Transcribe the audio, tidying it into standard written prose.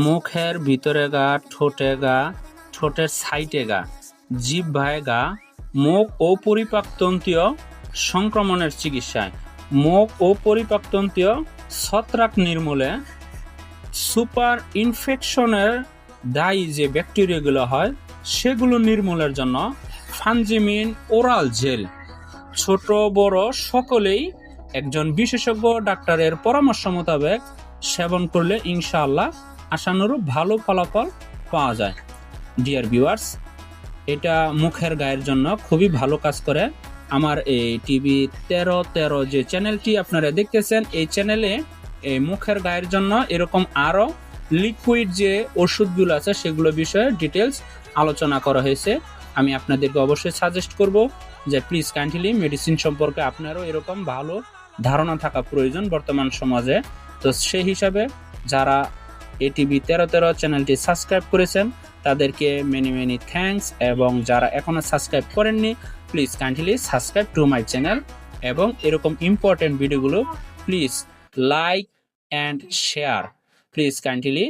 মুখের ভিতরে গা, ঠোঁটে গা, ঠোঁটের সাইডে গা, জিহ্বায় গা, মুখ ও পরিপাকতন্ত্রীয় সংক্রমণের চিকিৎসায়, মুখ ও পরিপাকতন্ত্রীয় ছত্রাক নির্মূলে, সুপার ইনফেকশনের দায়ী যে ব্যাকটেরিয়াগুলো হয় সেগুলো নির্মূলের জন্য ফানজিমিন ওরাল জেল ছোট বড় সকলেই একজন বিশেষজ্ঞ ডাক্তারের পরামর্শ মোতাবেক সেবন করলে ইনশাআল্লাহ আশানুরূপ ভালো ফলাফল পাওয়া যায়। ডিয়ার ভিউয়ার্স, এটা মুখের গায়ের জন্য খুবই ভালো কাজ করে। আমার এই টিভি 1313 যে চ্যানেলটি আপনারা দেখতেছেন, এই চ্যানেলে এই মুখের গায়ের জন্য এরকম আরও লিকুইড যে ওষুধগুলো আছে সেগুলো বিষয়ে ডিটেলস আলোচনা করা হয়েছে। আমি আপনাদেরকে অবশ্যই সাজেস্ট করব যে প্লিজ কাইন্ডলি মেডিসিন সম্পর্কে আপনারও এরকম ভালো ধারণা থাকা প্রয়োজন বর্তমান সমাজে। তো সেই হিসাবে যারা এটিভি 1313 চ্যানেলটি সাবস্ক্রাইব করেছেন তাদেরকে মেনি থ্যাঙ্কস, এবং যারা এখনো সাবস্ক্রাইব করেননি please kindly subscribe to my channel, এবং এরকম ইম্পর্টেন্ট ভিডিওগুলো please like and share, please kindly